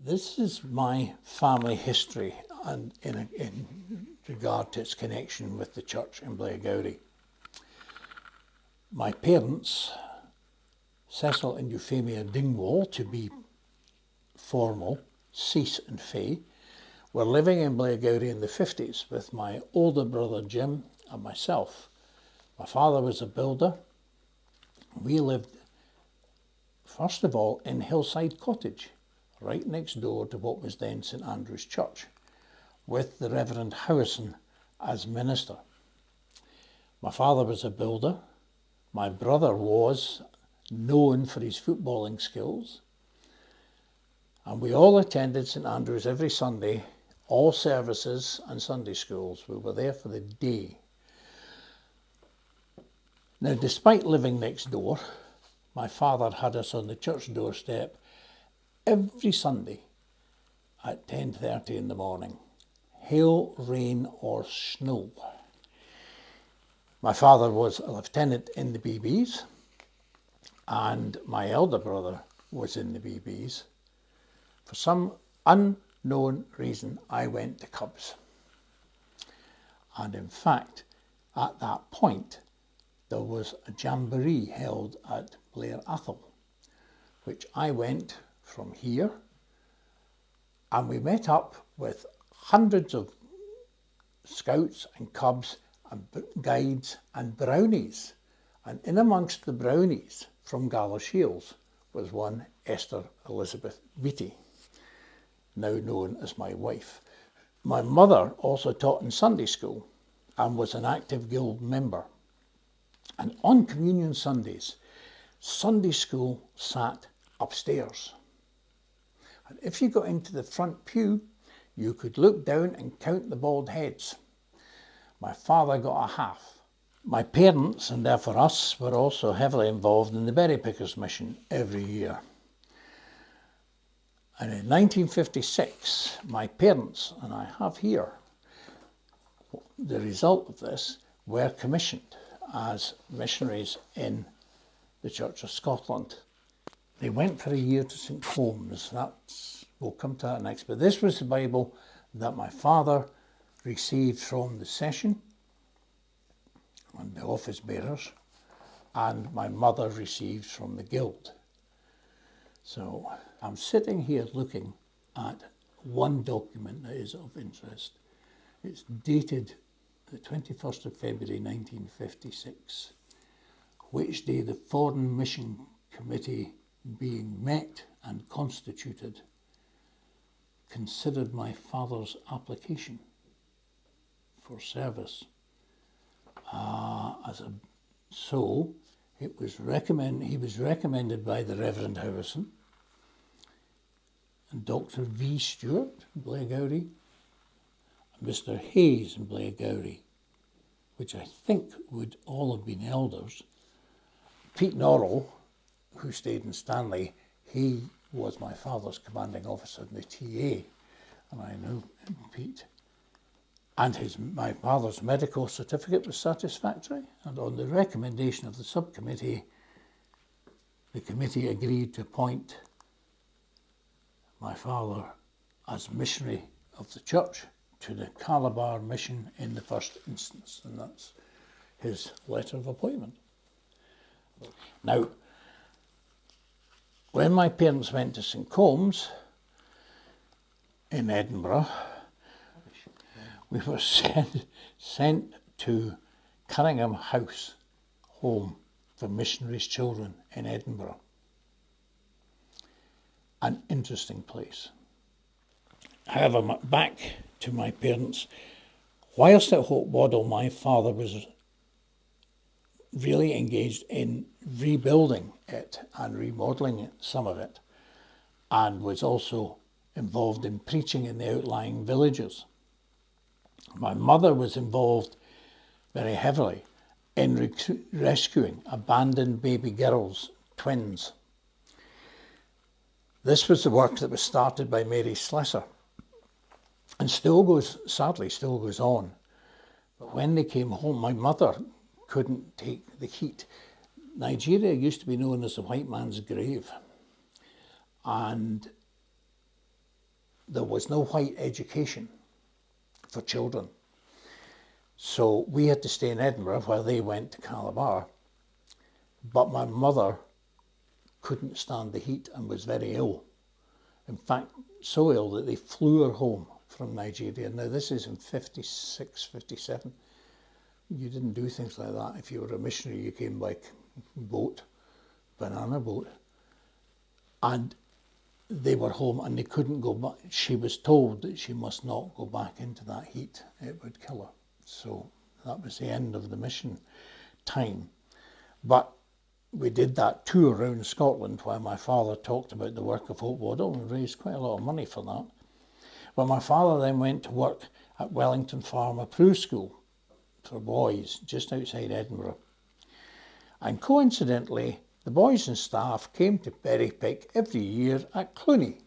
This is my family history and in regard to its connection with the church in Blairgowrie. My parents, Cecil and Euphemia Dingwall, to be formal, Cease and Faye, were living in Blairgowrie in the 50s with my older brother Jim and myself. My father was a builder. We lived, first of all, in Hillside Cottage, right next door to what was then St Andrew's Church, with the Reverend Howison as minister. My father was a builder. My brother was known for his footballing skills. And we all attended St Andrew's every Sunday, all services and Sunday schools. We were there for the day. Now, despite living next door, my father had us on the church doorstep every Sunday at 10:30 in the morning, hail, rain or snow. My father was a lieutenant in the BBs, and my elder brother was in the BBs. For some unknown reason, I went to Cubs. And in fact, at that point, there was a jamboree held at Blair Athol, which I went from here, and we met up with hundreds of scouts and cubs and guides and brownies. And in amongst the brownies from Galashiels was one Esther Elizabeth Beattie, now known as my wife. My mother also taught in Sunday school and was an active guild member. And on Communion Sundays, Sunday school sat upstairs. And if you got into the front pew, you could look down and count the bald heads. My father got a half. My parents, and therefore us, were also heavily involved in the Berry Pickers mission every year. And in 1956, my parents, and I have here the result of this, were commissioned as missionaries in the Church of Scotland. They went for a year to St Combs. We'll come to that next. But this was the Bible that my father received from the session and the office bearers, and my mother received from the guild. So I'm sitting here looking at one document that is of interest. It's dated the 21st of February 1956, which day the Foreign Mission Committee, being met and constituted, considered my father's application for service. He was recommended by the Reverend Howison and Dr. V. Stewart in Blairgowrie, and Mr. Hayes in Blairgowrie, which I think would all have been elders. Pete Norrell, who stayed in Stanley, he was my father's commanding officer in the TA, and I know Pete. And my father's medical certificate was satisfactory, and on the recommendation of the subcommittee, the committee agreed to appoint my father as missionary of the church to the Calabar mission in the first instance, and that's his letter of appointment. Now, when my parents went to St Combs in Edinburgh, we were sent to Cunningham House Home for Missionaries' Children in Edinburgh. An interesting place. However, back to my parents. Whilst at Hope Waddell, my father was really engaged in rebuilding it and remodelling some of it, and was also involved in preaching in the outlying villages. My mother was involved very heavily in rescuing abandoned baby girls, twins. This was the work that was started by Mary Slessor, and sadly still goes on. But when they came home, my mother couldn't take the heat. Nigeria used to be known as the white man's grave, and there was no white education for children. So we had to stay in Edinburgh while they went to Calabar. But my mother couldn't stand the heat and was very ill. In fact, so ill that they flew her home from Nigeria. Now this is in 56, 57. You didn't do things like that. If you were a missionary, you came by boat, banana boat. And they were home and they couldn't go back. She was told that she must not go back into that heat. It would kill her. So that was the end of the mission time. But we did that tour around Scotland while my father talked about the work of Hope Waddell and raised quite a lot of money for that. But my father then went to work at Wellington Farm Approved School for boys just outside Edinburgh. And coincidentally, the boys and staff came to Berrypick every year at Cluny.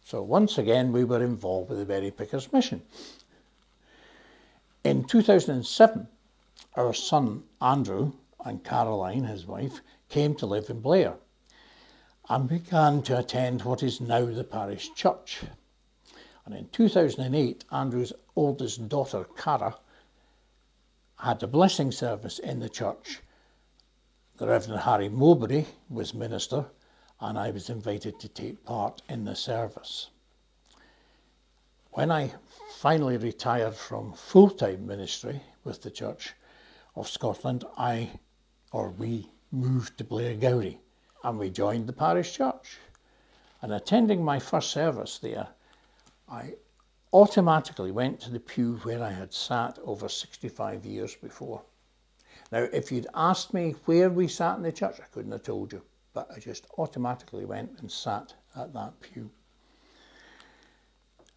So once again, we were involved with the Berrypickers mission. In 2007, our son Andrew and Caroline, his wife, came to live in Blair and began to attend what is now the parish church. And in 2008, Andrew's oldest daughter, Cara, had a blessing service in the church. The Reverend Harry Mowbray was minister, and I was invited to take part in the service. When I finally retired from full-time ministry with the Church of Scotland, we moved to Blairgowrie, and we joined the parish church. And attending my first service there, I automatically went to the pew where I had sat over 65 years before. Now, if you'd asked me where we sat in the church, I couldn't have told you, but I just automatically went and sat at that pew.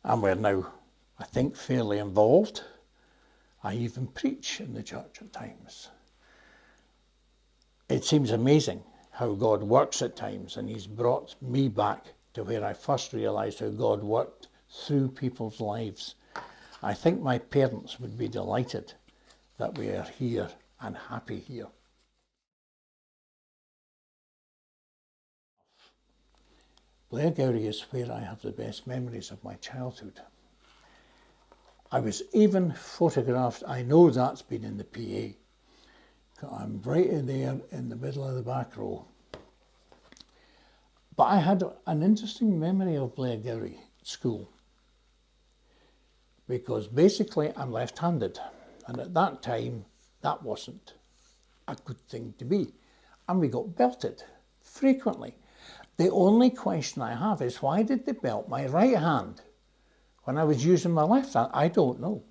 And we're now, I think, fairly involved. I even preach in the church at times. It seems amazing how God works at times, and he's brought me back to where I first realised how God worked through people's lives. I think my parents would be delighted that we are here and happy here. Blairgowrie is where I have the best memories of my childhood. I was even photographed, I know that's been in the PA. I'm right in there in the middle of the back row. But I had an interesting memory of Blairgowrie School, because basically I'm left-handed, and at that time that wasn't a good thing to be, and we got belted frequently. The only question I have is, why did they belt my right hand when I was using my left hand? I don't know.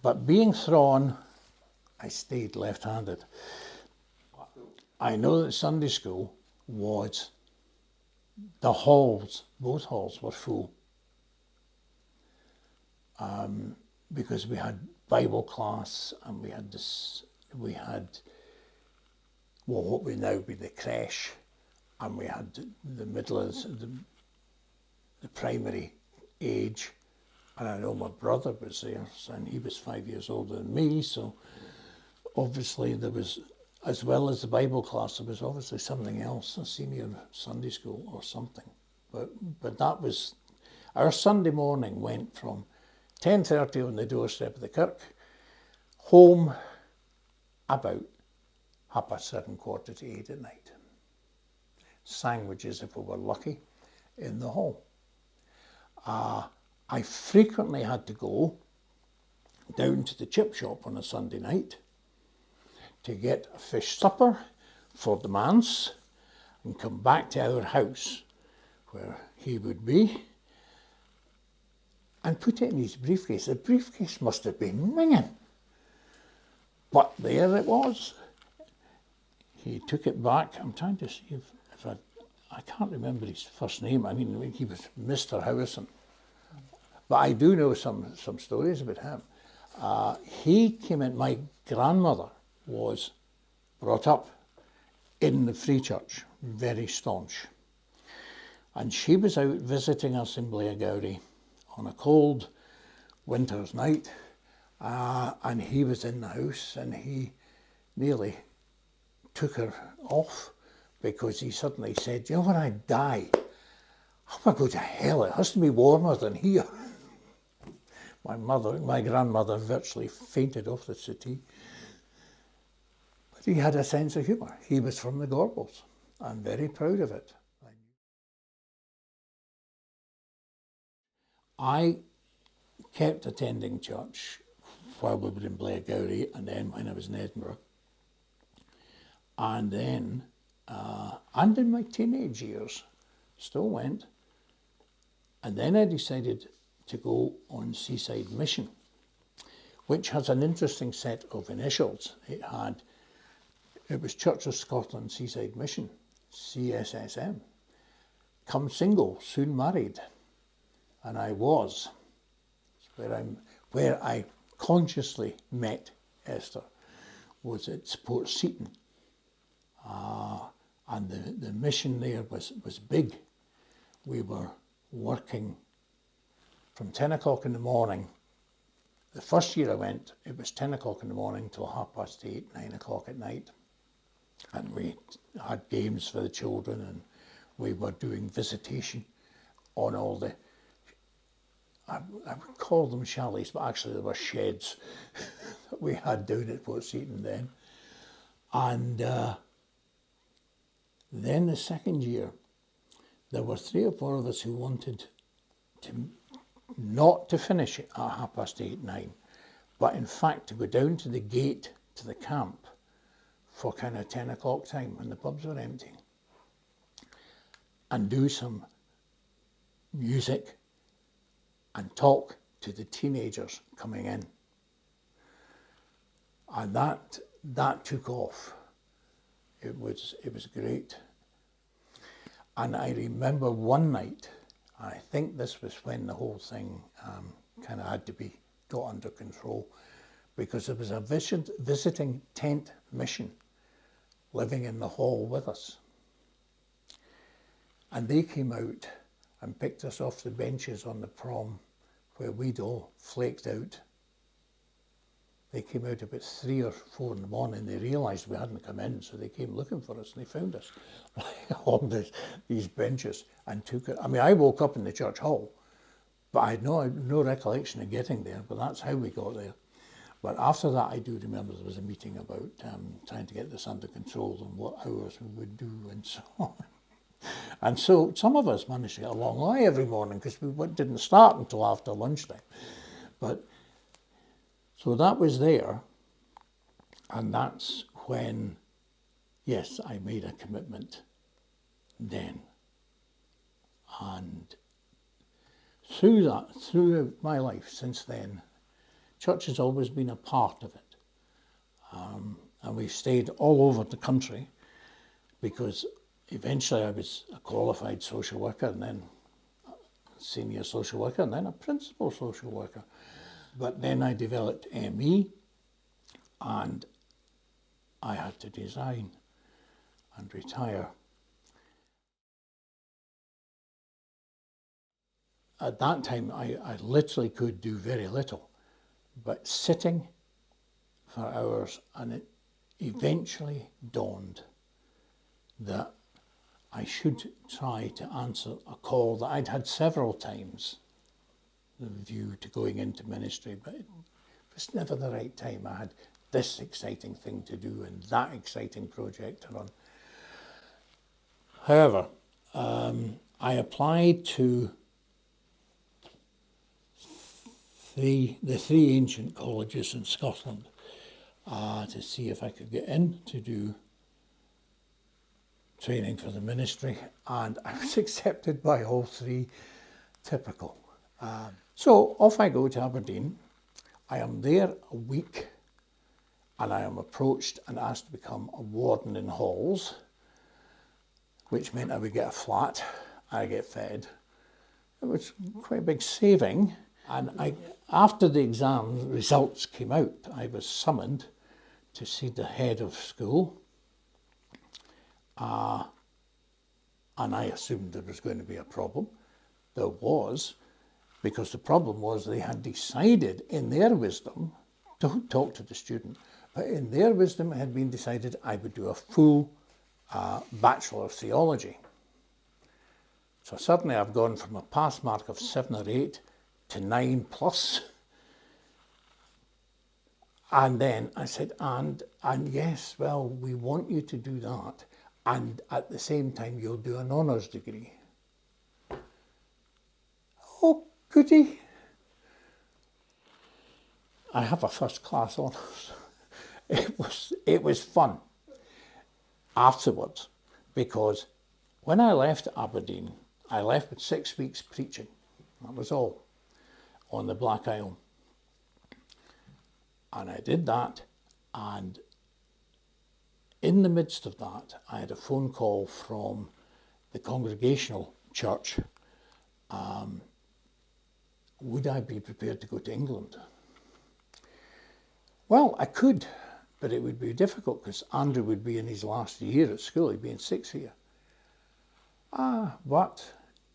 But being thrown, I stayed left-handed. I know that Sunday school was, the halls, both halls were full. Because we had Bible class, and we had what would now be the creche, and we had the middle of the primary age. And I know my brother was there, and he was 5 years older than me, so obviously there was, as well as the Bible class, there was obviously something else, a senior Sunday school or something. But that was, our Sunday morning went from 10:30 on the doorstep of the kirk, home about 7:30, 8:15 at night. Sandwiches, if we were lucky, in the hall. I frequently had to go down to the chip shop on a Sunday night to get a fish supper for the manse and come back to our house where he would be and put it in his briefcase. The briefcase must have been minging, but there it was. He took it back. I'm trying to see if I can't remember his first name. I mean, he was Mr. Howison. But I do know some stories about him. He came in, my grandmother was brought up in the Free Church, very staunch. And she was out visiting us in Blairgowrie on a cold winter's night, and he was in the house, and he nearly took her off because he suddenly said, "You know, when I die, How am I go to hell? It has to be warmer than here. My grandmother virtually fainted off the settee. But he had a sense of humour. He was from the Gorbals. I'm very proud of it. I kept attending church while we were in Blairgowrie and then when I was in Edinburgh. And then, and in my teenage years, still went. And then I decided to go on Seaside Mission, which has an interesting set of initials. It was Church of Scotland Seaside Mission, CSSM. Come single, soon married. And I was. Where I consciously met Esther was at Port Seaton. And the mission there was big. We were working from 10 o'clock in the morning. The first year I went, it was 10 o'clock in the morning till 8:30, 9 o'clock at night. And we had games for the children and we were doing visitation on all the, I would call them chalets, but actually they were sheds that we had down at Port Seaton then. And then the second year, there were 3 or 4 of us who wanted to not to finish it at 8:30, 9, but in fact to go down to the gate to the camp for kind of 10 o'clock time when the pubs were empty and do some music and talk to the teenagers coming in. And that took off. It was great. And I remember one night, I think this was when the whole thing kind of had to be got under control, because there was a visiting tent mission living in the hall with us. And they came out and picked us off the benches on the prom where we'd all flaked out. They came out about 3 or 4 in the morning. They realised we hadn't come in, so they came looking for us and they found us on these benches and took it. I mean, I woke up in the church hall, but I had no recollection of getting there, but that's how we got there. But after that, I do remember there was a meeting about trying to get this under control and what hours we would do and so on. And so some of us managed to get a long lie every morning because we didn't start until after lunchtime. But so that was there, and that's when, yes, I made a commitment then. And throughout my life since then, church has always been a part of it. And we've stayed all over the country because eventually I was a qualified social worker and then a senior social worker and then a principal social worker. But then I developed ME and I had to resign and retire. At that time, I literally could do very little, but sitting for hours, and it eventually dawned that I should try to answer a call that I'd had several times, the view to going into ministry, but it was never the right time. I had this exciting thing to do and that exciting project to run. However, I applied to the 3 ancient colleges in Scotland to see if I could get in to do training for the ministry, and I was accepted by all 3. Typical. So off I go to Aberdeen. I am there a week and I am approached and asked to become a warden in halls, which meant I would get a flat, I get fed. It was quite a big saving. And after the exam results came out, I was summoned to see the head of school. And I assumed there was going to be a problem. There was, because the problem was they had decided in their wisdom, don't talk to the student, but in their wisdom it had been decided I would do a full Bachelor of Theology. So suddenly I've gone from a pass mark of 7 or 8 to 9 plus. And then I said, and yes, well, we want you to do that. And at the same time, you'll do an honours degree. Oh, goody. I have a first class honours. It was fun afterwards, because when I left Aberdeen, I left with 6 weeks preaching. That was all, on the Black Isle. And I did that, and in the midst of that, I had a phone call from the Congregational Church. Would I be prepared to go to England? Well, I could, but it would be difficult because Andrew would be in his last year at school. He'd be in 6th year. But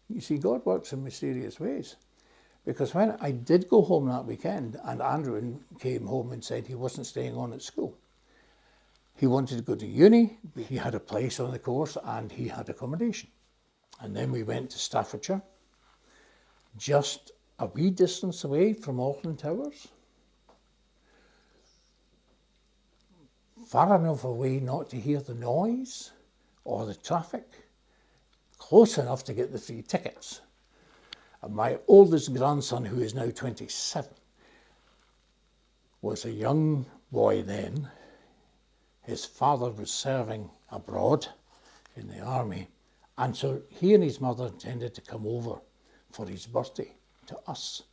you see, God works in mysterious ways. Because when I did go home that weekend, and Andrew came home and said he wasn't staying on at school. He wanted to go to uni, he had a place on the course, and he had accommodation. And then we went to Staffordshire, just a wee distance away from Auckland Towers. Far enough away not to hear the noise or the traffic, close enough to get the free tickets. And my oldest grandson, who is now 27, was a young boy then. His father was serving abroad in the army, and so he and his mother intended to come over for his birthday to us,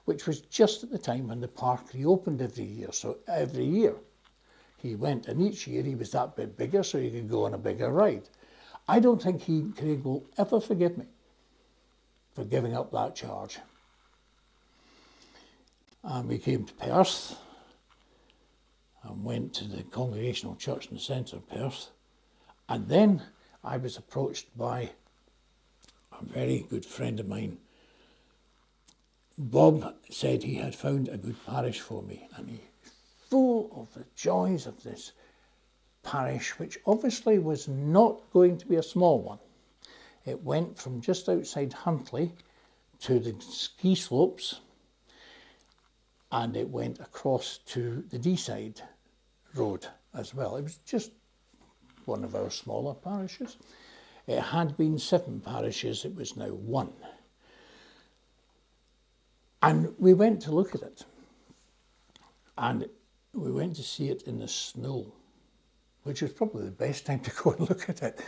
which was just at the time when the park reopened every year. So every year he went, and each year he was that bit bigger so he could go on a bigger ride. I don't think Craig will ever forgive me for giving up that charge. And we came to Perth and went to the Congregational Church in the centre of Perth. And then I was approached by a very good friend of mine. Bob said he had found a good parish for me, and he was full of the joys of this parish, which obviously was not going to be a small one. It went from just outside Huntly to the ski slopes, and it went across to the Deeside Road as well. It was just one of our smaller parishes. It had been 7 parishes, it was now 1. And we went to look at it, and we went to see it in the snow, which was probably the best time to go and look at it.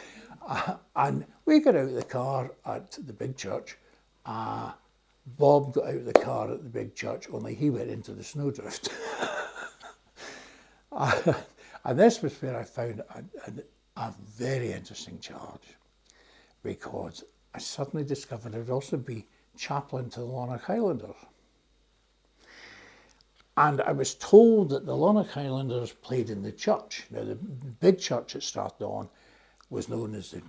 And we got out of the car at the big church. Bob got out of the car at the big church, only he went into the snowdrift. And this was where I found a very interesting charge, because I suddenly discovered I would also be chaplain to the Lanark Highlanders. And I was told that the Lanark Highlanders played in the church. Now, the big church at Strathdawn was known as the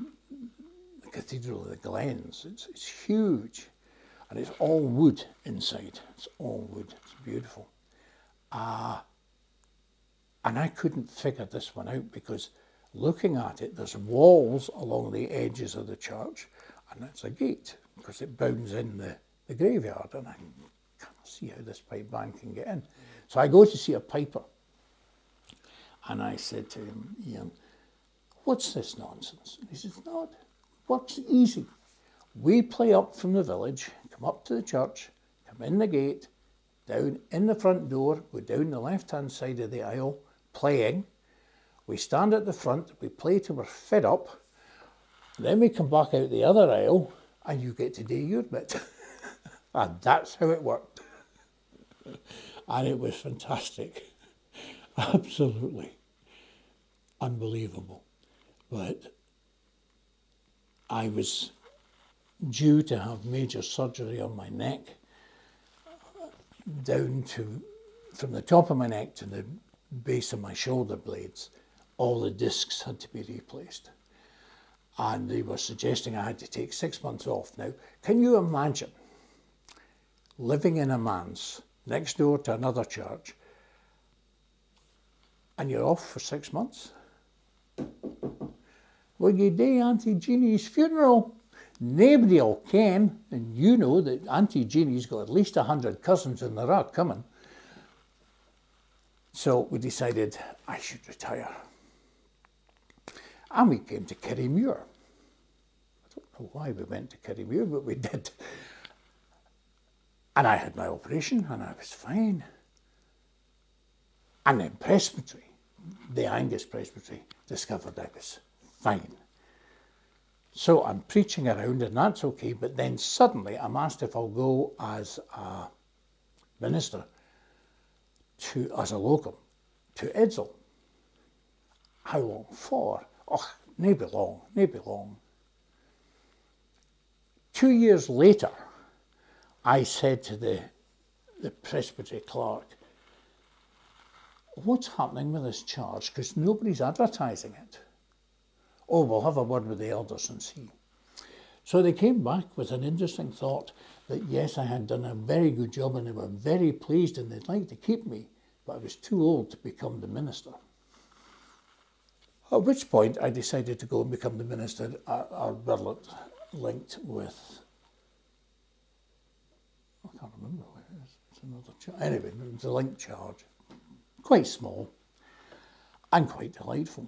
Cathedral of the Glens. It's huge, and it's all wood inside. It's all wood. It's beautiful. And I couldn't figure this one out, because looking at it, there's walls along the edges of the church, and it's a gate, because it bounds in the graveyard, and I can't see how this pipe band can get in. So I go to see a piper, and I said to him, Ian, what's this nonsense? And he says, no, works easy. We play up from the village, come up to the church, come in the gate, down in the front door, go down the left-hand side of the aisle, playing. We stand at the front, we play till we're fed up, then we come back out the other aisle, and you get to do your bit. And that's how it worked. And it was fantastic. Absolutely unbelievable. But I was due to have major surgery on my neck, down to, from the top of my neck to the base of my shoulder blades. All the discs had to be replaced. And they were suggesting I had to take 6 months off. Now, can you imagine living in a manse next door to another church, and you're off for 6 months? Will you do Auntie Jeannie's funeral? Nobody will ken, and you know that Auntie Jeannie's got at least 100 cousins and they're all coming. So we decided I should retire. And we came to Kirriemuir. I don't know why we went to Kirriemuir, but we did. And I had my operation and I was fine. And then Presbytery, the Angus Presbytery, discovered I was fine. So I'm preaching around and that's okay, but then suddenly I'm asked if I'll go as a minister as a locum to Edzell. How long for? Oh, maybe long. 2 years later, I said to the presbytery clerk, what's happening with this charge? Because nobody's advertising it. Oh, we'll have a word with the elders and see. So they came back with an interesting thought that yes, I had done a very good job and they were very pleased and they'd like to keep me, but I was too old to become the minister. At which point I decided to go and become the minister at our Burlet, linked with, I can't remember what it is, it's another charge. Anyway, it was a linked charge, quite small and quite delightful.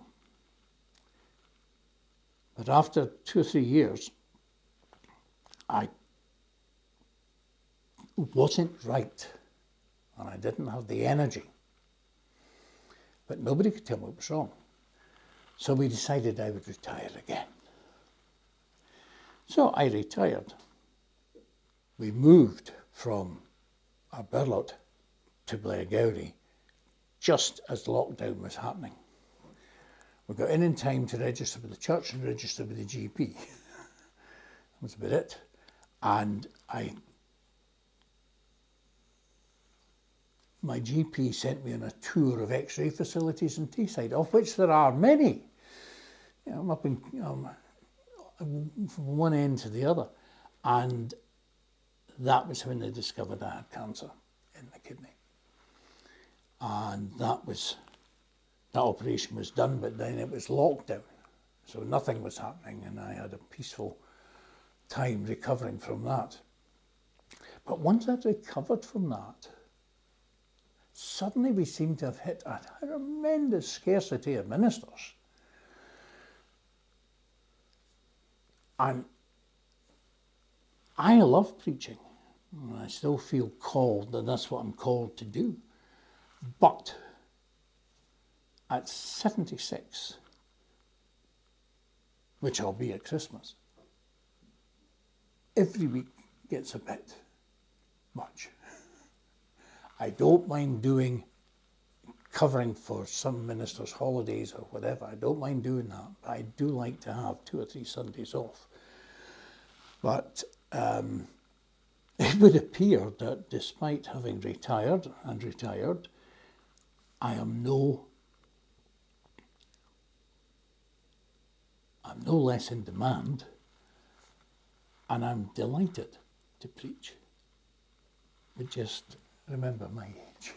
But after 2 or 3 years, I wasn't right and I didn't have the energy. But nobody could tell me what was wrong. So we decided I would retire again. So I retired. We moved from Burlet to Blairgowrie just as lockdown was happening. We got in time to register with the church and register with the GP. That was about it. And my GP sent me on a tour of X-ray facilities in Teesside, of which there are many. You know, I'm up in, from one end to the other. And that was when they discovered I had cancer in the kidney. And that operation was done, but then it was lockdown. So nothing was happening and I had a peaceful time recovering from that. But once I'd recovered from that, suddenly we seemed to have hit a tremendous scarcity of ministers. And I love preaching. I still feel called, and that's what I'm called to do. But at 76, which I'll be at Christmas, every week gets a bit much. I don't mind covering for some ministers' holidays or whatever. I don't mind doing that. But I do like to have 2 or 3 Sundays off. But it would appear that despite having retired, I'm no less in demand, and I'm delighted to preach. But just remember my age.